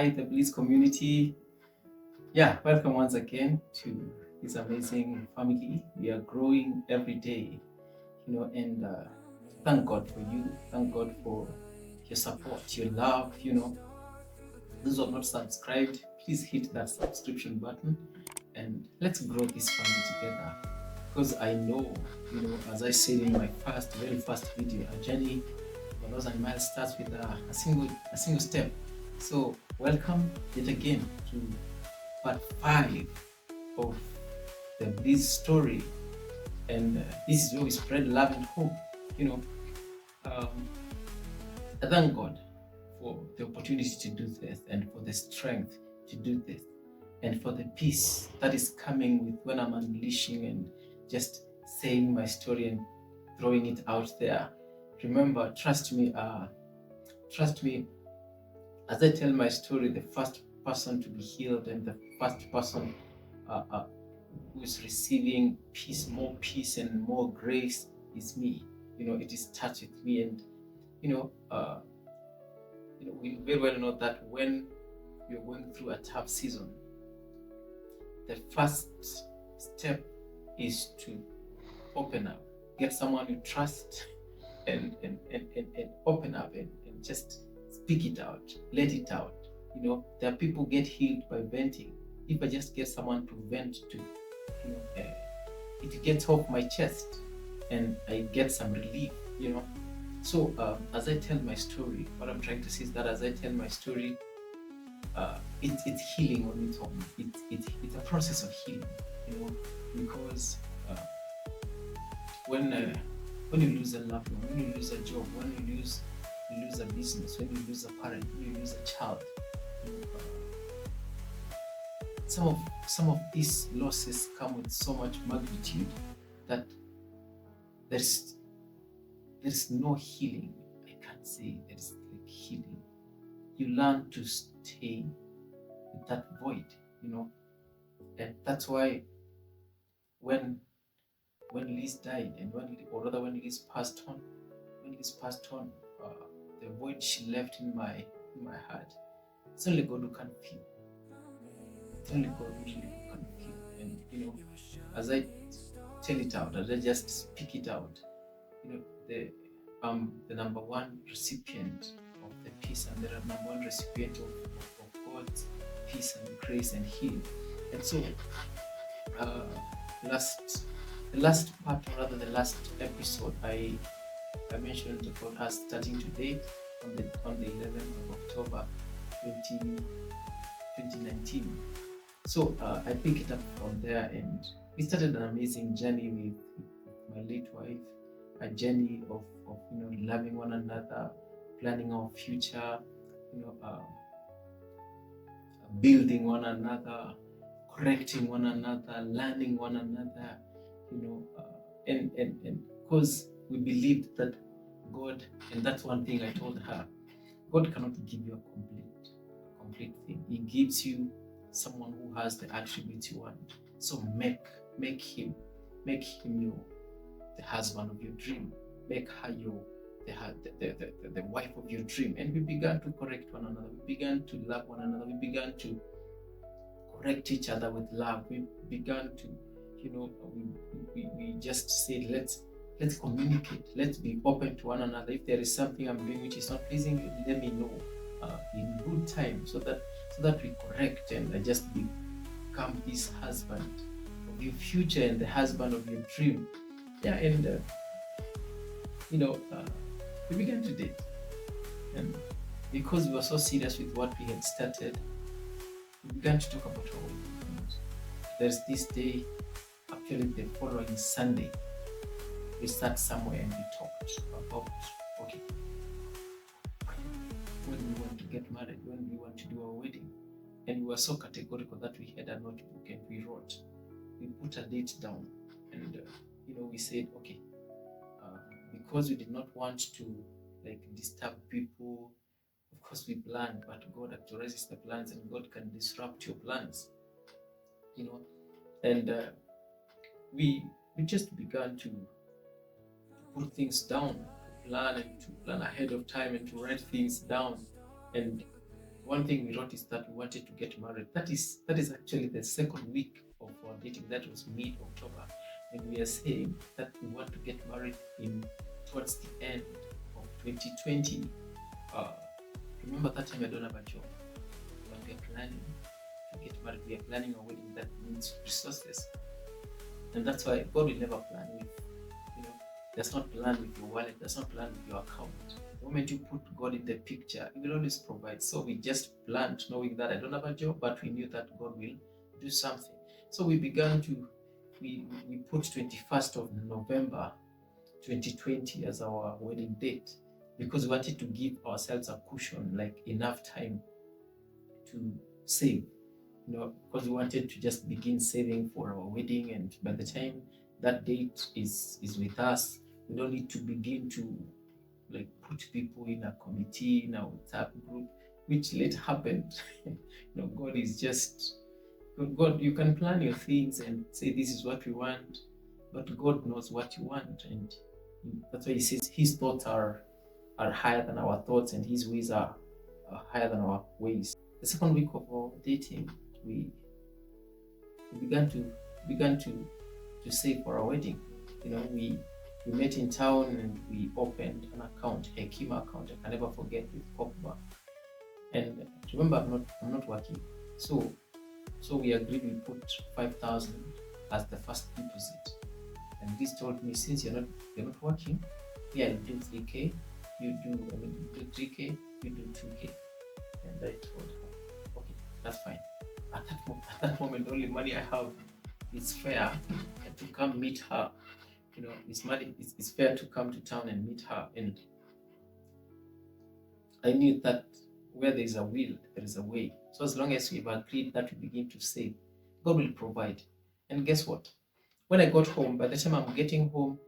Hi, the Bliss community. Yeah, welcome once again to this amazing family. We are growing every day, and thank God for you. Thank God for your support, your love. Those who have not subscribed, please hit that subscription button and let's grow this family together. Because I know, as I said in my very first video, a journey 1,000 miles starts with a single step. So welcome yet again to part 5 of the Bliss story, and this is where we spread love and hope. You know, um, I thank God for the opportunity to do this, and for the strength to do this, and for the peace that is coming with when I'm unleashing and just saying my story and throwing it out there. Remember, trust me, as I tell my story, the first person to be healed and the first person uh, uh, who is receiving peace and more grace is me. It starts with me, and you know, uh, we very well know that when you're going through a tough season, the first step is to open up, get someone you trust, and open up and just speak it out, let it out. There are people get healed by venting. If I just get someone to vent to, it gets off my chest and I get some relief. So as I tell my story, what I'm trying to say is that as I tell my story, it's healing on its own. It's a process of healing, because uh, when you lose a loved one, when you lose a job, when you lose a business, when you lose a parent, when you lose a child, you know, some of these losses come with so much magnitude that there's no healing. I can't say there's like healing. You learn to stay with that void, and that's why when Liz died, and when Liz passed on, when Liz passed on, uh, the void she left in my heart, it's only God who can feel. It's only God really who can feel. And as I tell it out, as I just speak it out, the the number one recipient of the peace, and the number one recipient of God's peace and grace and healing. And so, uh, the last part, or rather the last episode, I mentioned the podcast starting today on the 11th of October 2019. So I picked it up from there, and we started an amazing journey with my late wife, a journey of loving one another, planning our future, you know, uh, building one another, correcting one another, learning one another, and because we believed that God, and that's one thing I told her, God cannot give you a complete thing. He gives you someone who has the attributes you want. So make him your the husband of your dream. Make her your the wife of your dream. And we began to correct one another. We began to love one another. We began to correct each other with love. We began to, we just said, let's communicate. Let's be open to one another. If there is something I'm doing which is not pleasing you, let me know in good time, so that we correct, and I just become this husband of your future and the husband of your dream. Yeah, and we began to date, and because we were so serious with what we had started, we began to talk about our wedding. There's this day, actually the following Sunday, we sat somewhere and we talked about, okay, when we want to get married, when we want to do our wedding. And we were so categorical that we had a notebook and we put a date down, and we said, okay, because we did not want to disturb people. Of course, we planned, but God actualizes the plans, and God can disrupt your plans. And we just began to put things down, to plan ahead of time, and to write things down. And one thing we wrote is that we wanted to get married. That is actually the second week of our dating. That was mid-October, and we are saying that we want to get married in towards the end of 2020. Uh, Remember that time I don't have a job, but we are planning to get married. We are planning a wedding that needs resources, and that's why God will never plan with, you know, does not plan with your wallet, does not plan with your account. The moment you put God in the picture, He will always provide. So we just planned, knowing that I don't have a job, but we knew that God will do something. So we began to we put 21st of November 2020 as our wedding date because we wanted to give ourselves a cushion, like enough time to save, because we wanted to just begin saving for our wedding, and by the time that date is with us, we don't need to begin to like put people in a committee in a WhatsApp group, which late happened. God is just God. You can plan your things and say this is what we want, but God knows what you want, and that's why He says His thoughts are higher than our thoughts, and His ways are higher than our ways. The second week of our dating, we began to save for our wedding. We met in town and we opened an account, a Kima account. I can never forget, with Copper. And remember, I'm not working, so we agreed we put 5,000 as the first deposit. And this told me, since you're not working, yeah, I'll do 3K. You do 3K. You do 2K. And I told her, okay, that's fine. At that moment, the only money I have is fare and to come meet her. It's fair to come to town and meet her. And I knew that where there is a will, there is a way. So as long as we've agreed that we begin to save, God will provide. And guess what? When I got home, by the time I'm getting home,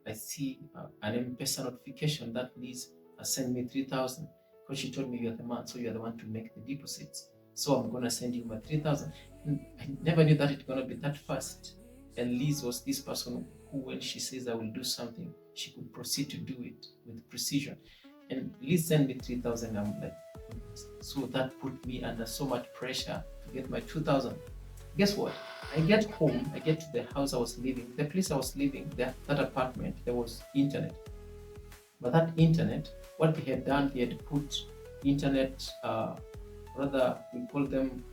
I see an M-Pesa notification that Liz has sent me 3,000, because she told me you're the man, so you're the one to make the deposits. So I'm gonna send you my 3,000. I never knew that it's gonna be that fast. And Liz was this person who, when she says I will do something, she could proceed to do it with precision. And Liz sent me 3,000. I'm like, so that put me under so much pressure to get my 2,000. Guess what? I get home, I get to the house I was living, the place I was living, that apartment, there was internet. But that internet, what they had done, they had put internet, rather we call them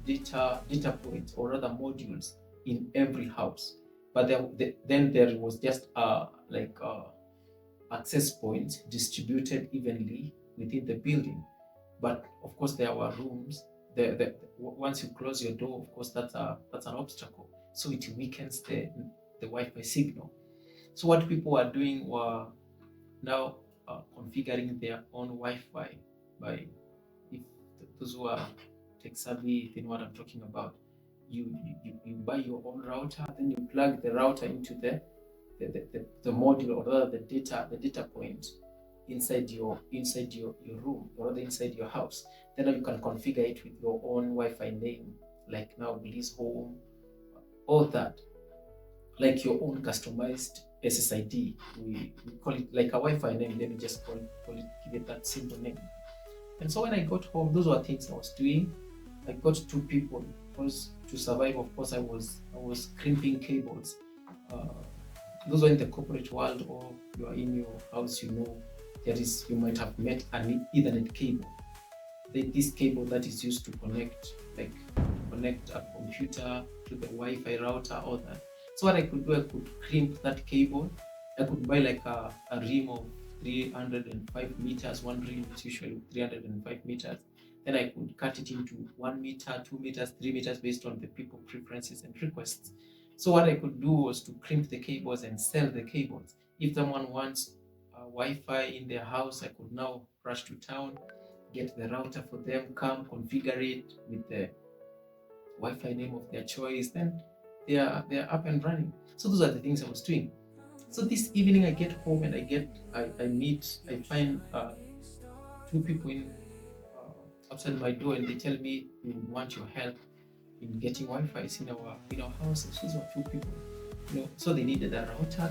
data points, or rather modules, in every house. But then there was just access points distributed evenly within the building. But of course there were rooms. Once you close your door, of course that's an obstacle. So it weakens the Wi-Fi signal. So what people are doing were now configuring their own Wi-Fi by, if those who are tech savvy, they know what I'm talking about. You buy your own router, then you plug the router into the module, or rather the data point inside your room, or rather inside your house. Then you can configure it with your own Wi-Fi name, like now Bliss Home, all that, like your own customized SSID. We call it like a Wi-Fi name. Let me just call it, give it that simple name. And so when I got home, those were things I was doing. I got 2 people, because to survive, of course, I was crimping cables. Those are in the corporate world, or you are in your house, you might have met an Ethernet cable. This cable that is used to connect a computer to the Wi-Fi router, all that. So what I could do, I could crimp that cable. I could buy like a rim of 305 meters. One rim is usually 305 meters. Then I could cut it into 1 meter, 2 meters, 3 meters, based on the people preferences and requests. So what I could do was to crimp the cables and sell the cables. If someone wants Wi-Fi in their house, I could now rush to town, get the router for them, come configure it with the Wi-Fi name of their choice, then they are up and running. So those are the things I was doing. So this evening I get home and I find 2 people outside my door, and they tell me, we want your help in getting Wi-Fi in our house. Those are 2 people. So they needed a router,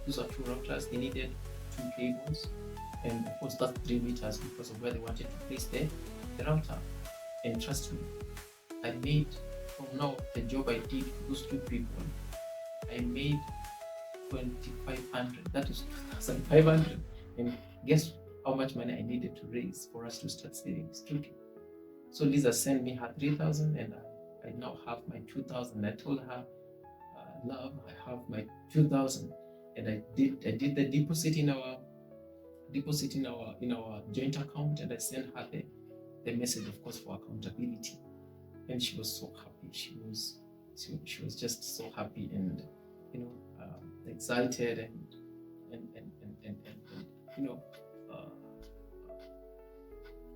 those are 2 routers, they needed 2 cables, and of course that's 3 meters because of where they wanted to place the router. And trust me, I made, from now, the job I did for those two people, I made 2,500. That is 2,500. And guess how much money I needed to raise for us to start saving? It's 2K. So Lisa sent me her 3,000, and I now have my 2,000. I told her, love, I have my 2,000, and I did the deposit in our joint account, and I sent her the message, of course, for accountability. And she was so happy. She was just so happy, and excited, and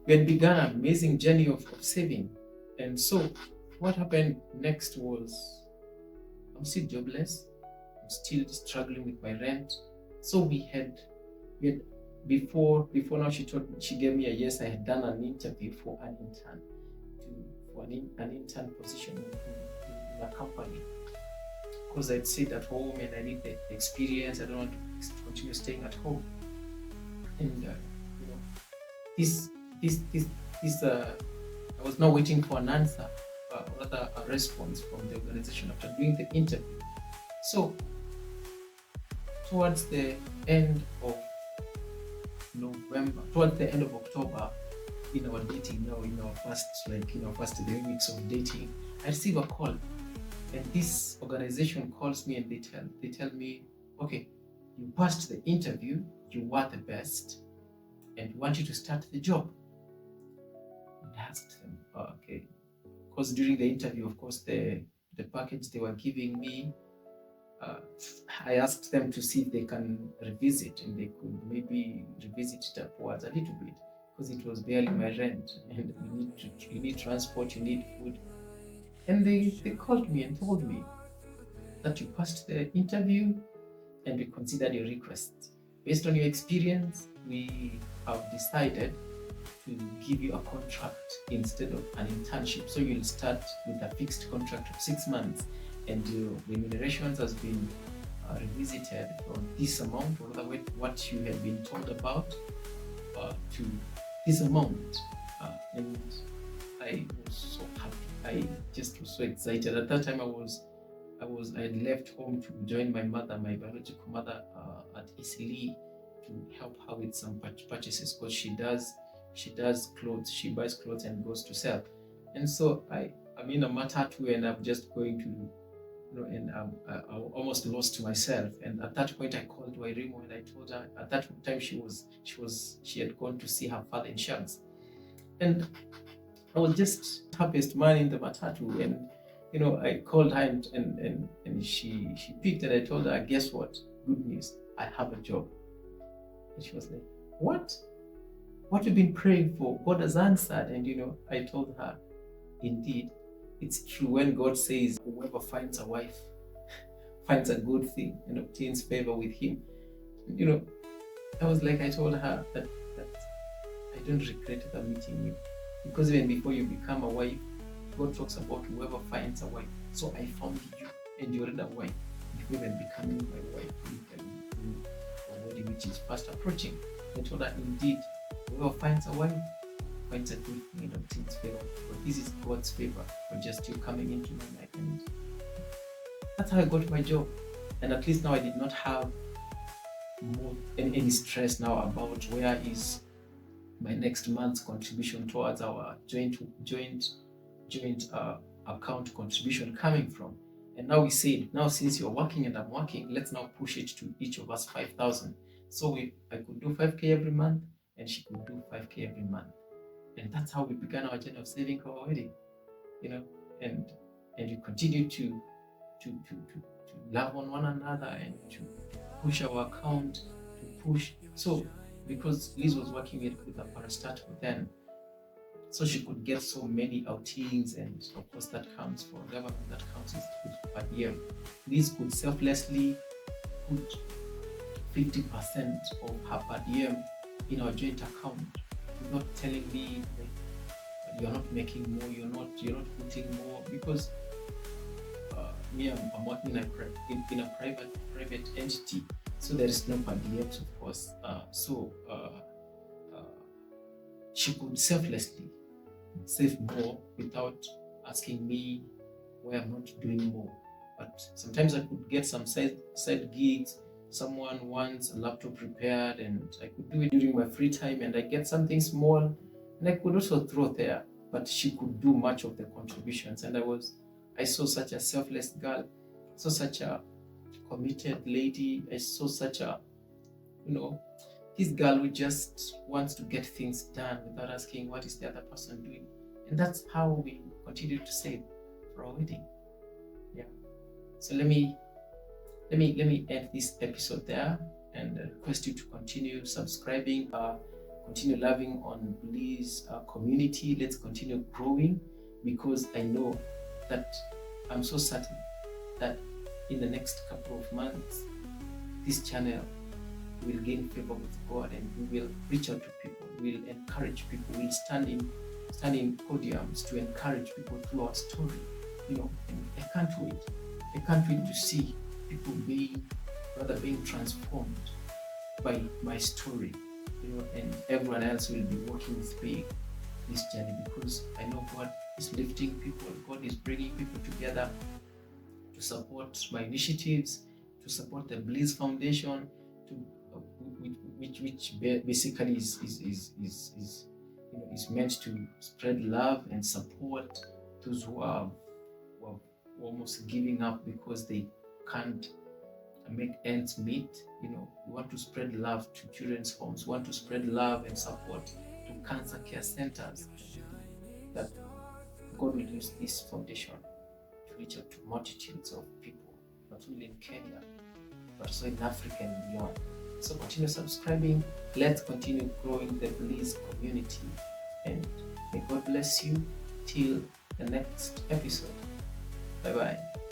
we had begun an amazing journey of saving. And so what happened next was, I'm still jobless, I'm still struggling with my rent. So we had before now, she gave me a yes. I had done an interview for an intern position in a company, because I'd sit at home and I need the experience. I don't want to continue staying at home. And I was now waiting for an answer, rather a response from the organization after doing the interview. So towards the end of November, towards the end of October, in our dating now, in our first 3 weeks of dating, I receive a call, and this organization calls me and they tell me, okay, you passed the interview, you were the best, and we want you to start the job. And I asked them, okay, because during the interview, of course, the package they were giving me, I asked them to see if they can revisit, and they could maybe revisit it upwards a little bit, because it was barely my rent, and you need transport, you need food. And they called me and told me that you passed the interview and we considered your request. Based on your experience, we have decided to give you a contract instead of an internship. So you'll start with a fixed contract of 6 months, and your remunerations has been revisited from this amount, or rather what you had been told about, to this amount. And I was so happy. I just was so excited. At that time, I had left home to join my mother, my biological mother, at Isili, to help her with some purchases, because she does clothes. She buys clothes and goes to sell. And so I'm in a matatu, and I'm just going to, and I almost lost myself. And at that point, I called Wairimu and I told her. At that time, she had gone to see her father in Shanks, and I was just happiest man in the matatu. And I called her, and she picked, and I told her, guess what? Good news, I have a job. And she was like, what? What you've been praying for, God has answered. And I told her, indeed, it's true. When God says, whoever finds a wife finds a good thing and obtains favor with him. I told her that I don't regret ever meeting you, because even before you become a wife, God talks about whoever finds a wife. So I found you, and you're already a wife. Before even becoming my wife, you can do a wedding, which is fast approaching. I told her, indeed, whoever finds a wife finds a good thing and obtains favor. But this is God's favor for just you coming into my life. And that's how I got my job. And at least now I did not have any stress now about where is my next month's contribution towards our joint account contribution coming from. And now we said, now since you're working and I'm working, let's now push it to each of us 5,000. So I could do 5K every month, and she could do 5K every month. And that's how we began our journey of saving for our wedding. And we continue to love on one another, and to push our account, to push. So because Liz was working with a parastatal then, so she could get so many outings, and of course that counts for government, that counts as per diem. Liz could selflessly put 50% of her per diem in our joint account, without telling me you're not making more, you're not putting more, because me, I'm working in a private entity, so there is no per diems, of course. So she could selflessly save more without asking me why I'm not doing more. But sometimes I could get some side gigs. Someone wants a laptop repaired, and I could do it during my free time, and I get something small, and I could also throw there. But she could do much of the contributions, and I saw such a selfless girl, I saw such a committed lady, I saw such a, this girl who just wants to get things done without asking what is the other person doing. And that's how we continue to save for our wedding. Yeah. So let me end this episode there, and request you to continue subscribing, continue loving on Bliss community. Let's continue growing, because I know that I'm so certain that in the next couple of months, this channel will gain favor with God, and we will reach out to people, we'll encourage people, we'll stand in podiums to encourage people through our story. And I can't wait. I can't wait to see people being transformed by my story, and everyone else will be walking with me this journey, because I know God is lifting people, God is bringing people together to support my initiatives, to support the Bliss Foundation, which basically is meant to spread love and support those who are almost giving up because they can't make ends meet. We want to spread love to children's homes. We want to spread love and support to cancer care centers. That God will use this foundation to reach out to multitudes of people, not only in Kenya, but also in Africa and beyond. So continue subscribing. Let's continue growing the Bliss community. And may God bless you till the next episode. Bye-bye.